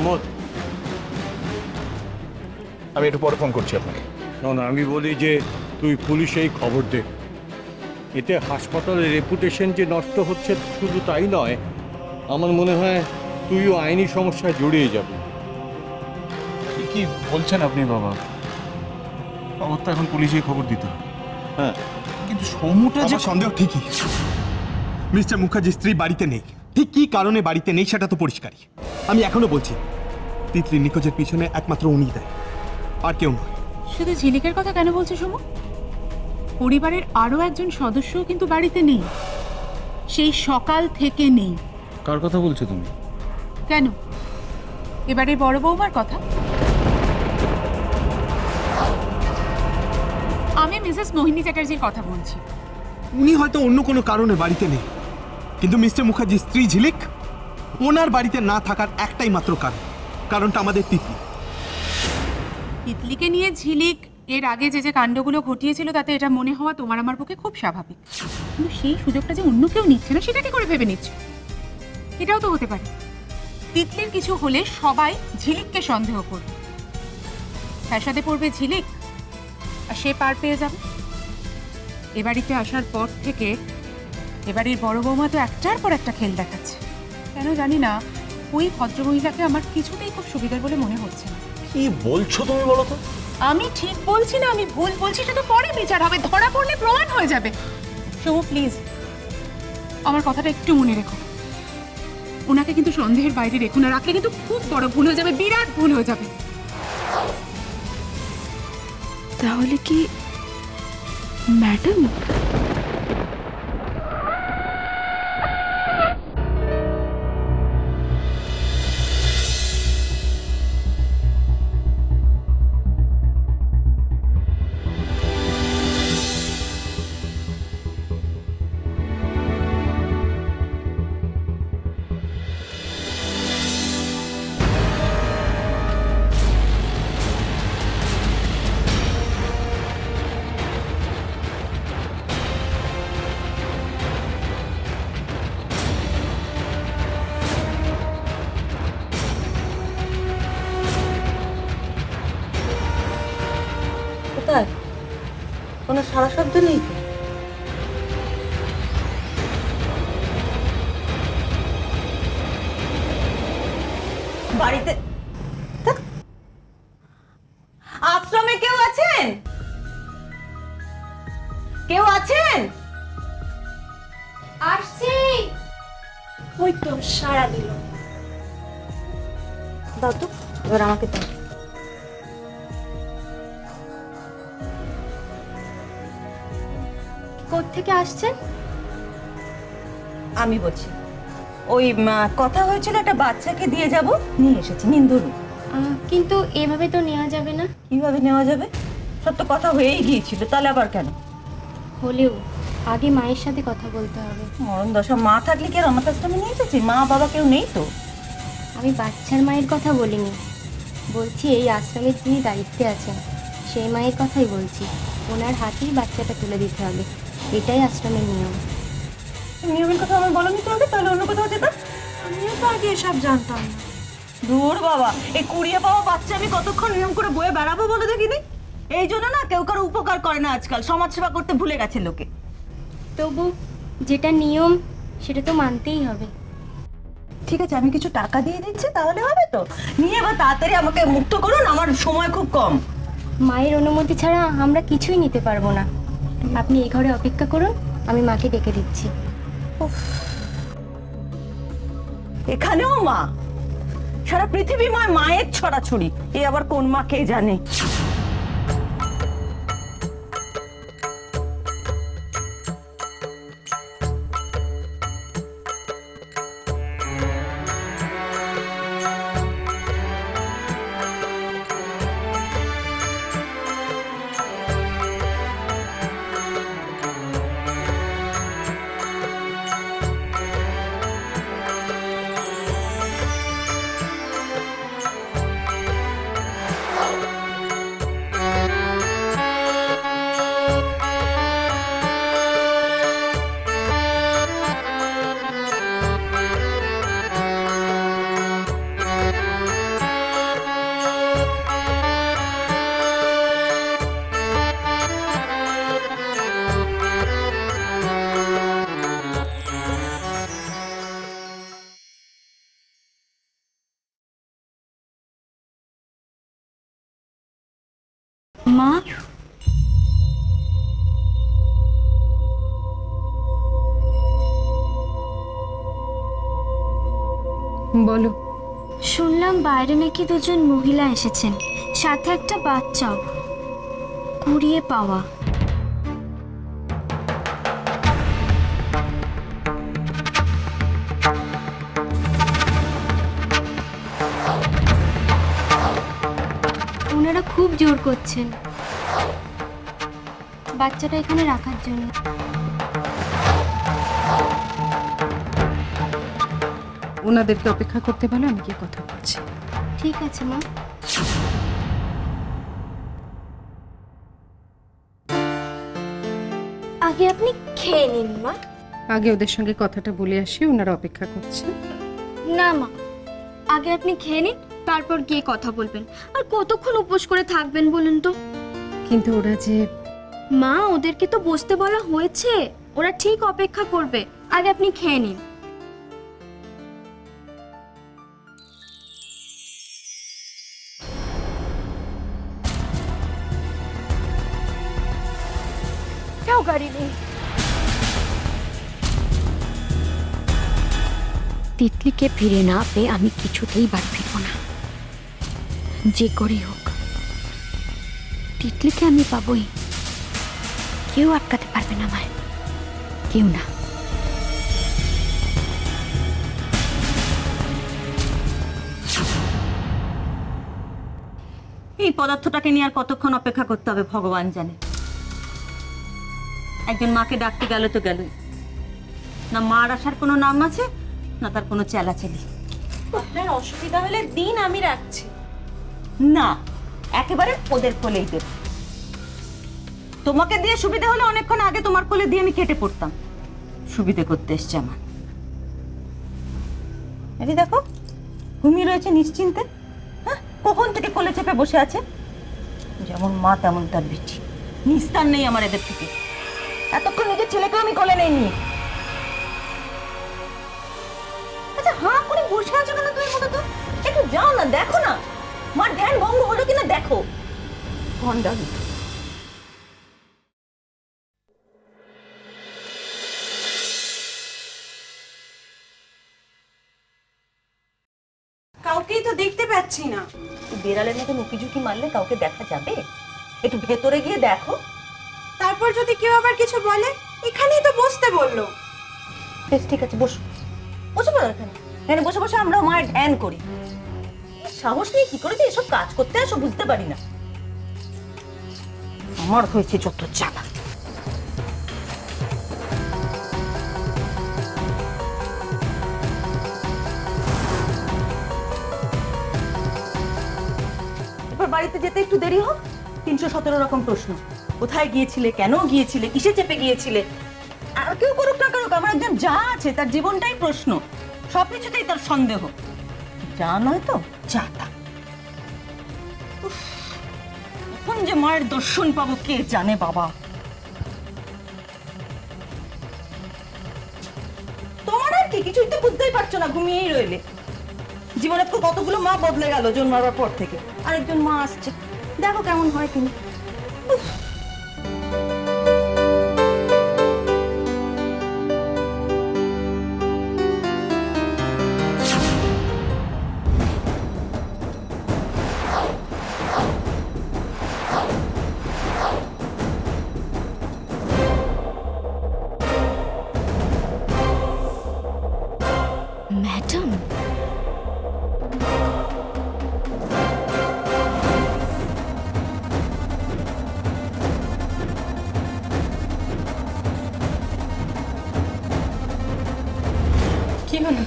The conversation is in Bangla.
মোহাম্মদ, আমি একটু পরে ফোন করছি আপনাকে। না, আমি বলি যে তুই পুলিশেই খবর দে। এতে হাসপাতালের রেপুটেশন যে নষ্ট হচ্ছে শুধু তাই নয়, আমার মনে হয় তুইও আইনি সমস্যায় জড়িয়ে যাবি। কি বলছেন আপনি বাবা? আমার তো এখন পুলিশেই খবর দিতে হবে। হ্যাঁ, কিন্তু সমুটা যে সন্দেহ ঠিকই, মিস্টার মুখার্জির স্ত্রী বাড়িতে নেই। ঠিক কি কারণে বাড়িতে নেই সেটা তো পরিষ্কারই। আমি এখনো বলছি, তিতলি নিখোঁজের পিছনে একমাত্র উনি দেয়, আর কেউ নয়। শুধু ঝিলিকের কথা কেন বলছো সমু? পরিবারের আরো একজন সদস্যও কিন্তু বাড়িতে নেই, সেই সকাল থেকে নেই। কার কথা বলছো তুমি? কেন, এবারে বড় বৌমার কথা? আমি মিসেস মোহিনী চ্যাটার্জির কথা বলছি। উনি হয়তো অন্য কোনো কারণে বাড়িতে নেই, কিন্তু মিস্টার মুখার্জির স্ত্রী ঝিলিক, ওনার বাড়িতে না থাকার একটাই মাত্র কারণটা আমাদের তিতলি। তিতলিকে নিয়ে ঝিলিক এর আগে যে কাণ্ডগুলো ঘটিয়েছিল তাতে এটা মনে হওয়া তোমার আমার পক্ষে খুব স্বাভাবিক। কিন্তু সেই সুযোগটা যে অন্য কেউ নিচ্ছে না, সেটা কি করে ভেবে নিচ্ছ? এটাও তো হতে পারে তিতলির কিছু হলে সবাই ঝিলিককে সন্দেহ করবে, ফ্যাসাদে পড়বে ঝিলিক, আর সে পার পেয়ে যাবে। এ বাড়িতে আসার পর থেকে এবাড়ির বড় বৌমা তো একটার পর একটা খেল দেখাচ্ছে। কেন জানি না, ওই ভদ্রমহিলাকে আমার কিছুতেই খুব সুবিধার বলে মনে হচ্ছে না। কি বলছো তুমি বলো তো? আমি ঠিক বলছি না, আমি ভুল বলছি, সেটা তো পরে বিচার হবে, ধরা পড়লে প্রমাণ হয়ে যাবে। সমু প্লিজ, আমার কথাটা একটু মনে রেখো। ওনাকে কিন্তু সন্দেহের বাইরে রেখো না, রাখলে কিন্তু খুব বড় ভুল হয়ে যাবে, বিরাট ভুল হয়ে যাবে। তাহলে কি ম্যাডাম? কোথায়? কোনো সারা শব্দ নেই তো। বাড়িতে আশ্রমে কেউ আছেন? কেউ আছেন? আসছি। ওই তো সারা দিল। দাও তো, এবার আমাকে দাও। কোত্থেকে আসছেন? আমি বলছি, ওই কথা হয়েছিল একটা বাচ্চাকে দিয়ে যাব, নিয়ে এসেছি নিন্দুরু। কিন্তু এভাবে তো নেওয়া যাবে না। কিভাবে নেওয়া যাবে? সব তো কথা হয়েই গিয়েছিল, তাহলে আবার কেন? হলেও আগে মায়ের সাথে কথা বলতে হবে। মরণ দশা, মা থাকলে কি আর অনাথ আশ্রমে নিয়ে এসেছি? মা বাবা কেউ নেই তো। আমি বাচ্চার মায়ের কথা বলিনি, বলছি এই আশ্রমের যিনি দায়িত্বে আছেন সেই মায়ের কথাই বলছি। ওনার হাতেই বাচ্চাটা তুলে দিতে হবে, এটাই আশ্রমের নিয়ম। নিয়মের কথা আমার বলনি তো আগে, তাহলে অন্য কোথাও যেতাম। আমিও তো আগে এসব জানতাম না। দূর বাবা, এই কুড়িয়ে পাওয়া বাচ্চা আমি কতক্ষণ নিয়ম করে বয়ে বেড়াবো বলে দেখিনি। এই জন্য না কেউ কারো উপকার করে না আজকাল, সমাজ সেবা করতে ভুলে গেছে লোকে। তবু যেটা নিয়ম সেটা তো মানতেই হবে। ঠিক আছে, আমি কিছু টাকা দিয়ে দিচ্ছি, তাহলে হবে তো? নিয়ে এবার তাড়াতাড়ি আমাকে মুক্ত করুন, আমার সময় খুব কম। মায়ের অনুমতি ছাড়া আমরা কিছুই নিতে পারবো না। আপনি এই ঘরে অপেক্ষা করুন, আমি মাকে ডেকে দিচ্ছি। এখানেও মা? সারা পৃথিবীময় মায়ের ছড়াছড়ি, এ আবার কোন মা কে জানে। মা, বলো। শুনলাম বাইরে নাকি দুজন মহিলা এসেছেন, সাথে একটা বাচ্চাও, কুড়িয়ে পাওয়া। ওনারা খুব জোর করছেন বাচ্চাটা এখানে রাখার জন্য। ওনাদেরকে অপেক্ষা করতে বলো, আমি গিয়ে কথা বলছি। ঠিক আছে মা। আগে আপনি খেয়ে নিন মা। আগে ওদের সঙ্গে কথাটা বলে আসি, ওনারা অপেক্ষা করছে। না মা, আগে আপনি খেয়ে নিন, তারপর গিয়ে কথা বলবেন। আর কতক্ষণ উপোস করে থাকবেন বলুন তো? কিন্তু ওরা যে... মা, ওদেরকে তো বসতে বলা হয়েছে, ওরা ঠিক অপেক্ষা করবে। আগে আপনি খেয়ে নিন। গাড়ি নেই। তিতলিকে ফিরে না পেয়ে আমি কিছুতেই বাড়ি ফিরব না, যে করেই হোক। তিতলিকে আমি পাবই, কেউ আটকাতে পারবে না আমায়, কেউ না। এই পদার্থটাকে নিয়ে আর কতক্ষণ অপেক্ষা করতে হবে ভগবান জানে। একজন মাকে ডাকতে গেল তো গেলই না, মার আসার কোনো নাম আছে না তার কোনো চেলাচেলি। আপনার অসুবিধা হলে দিন, আমি রাখছি। না, একেবারে ওদের কোলেই দেব। তোমাকে দিয়ে সুবিধা হলে অনেকক্ষণ আগে তোমার কোলে দিয়ে আমি কেটে পড়তাম। সুবিধে করতে এসছে আমার। এই দেখো, ঘুমিয়ে রয়েছে নিশ্চিন্তে। হ্যাঁ, কখন থেকে কোলে চেপে বসে আছে। যেমন মা তেমন তার বিটি, নিস্তার নেই আমার এদের থেকে। এতক্ষণ নিজের ছেলেকে আমি কোলে নেইনি। আচ্ছা, হাঁ করে বসে আছো কেন তুমি? মতো তো একটু যাও না, দেখো না মার ধ্যান ভঙ্গ হলো কিনা দেখো। গন্ডালি। কাউকেই তো দেখতে পাচ্ছি না। বেড়ালের মতো নুকি ঝুঁকি মারলে কাউকে দেখা যাবে? একটু ভেতরে গিয়ে দেখো। তারপর যদি কেউ আবার কিছু বলে? এখানেই তো বসতে বললো। বেশ, ঠিক আছে, বসো বসে পড়ো এখানে। এখানে বসে বসে আমরা মায়ের ধ্যান করি। সাহস নিয়ে কি করে যে এসব কাজ করতে আসো বুঝতে পারি না। আমার হয়েছে যত জ্বালা। এবার বাড়িতে যেতে একটু দেরি হোক। 317 রকম প্রশ্ন। কোথায় গিয়েছিলে, কেন গিয়েছিলে, কিসে চেপে গিয়েছিলে? আর কেউ করুক না করুক, আমার একজন যা আছে তার জীবনটাই প্রশ্ন। সবকিছুতেই তার সন্দেহ। যা নয় তো যা তা। এখন যে মায়ের দর্শন পাবো কে জানে বাবা। তোমার আর কি, কিছুই তো বুঝতেই পারছো না, ঘুমিয়েই রইলে। জীবনে তো কতগুলো মা বদলে গেল জন্মাবার পর থেকে। আরেকজন মা আসছে, দেখো কেমন হয় তিনি। ম্যাডাম, কি হলো?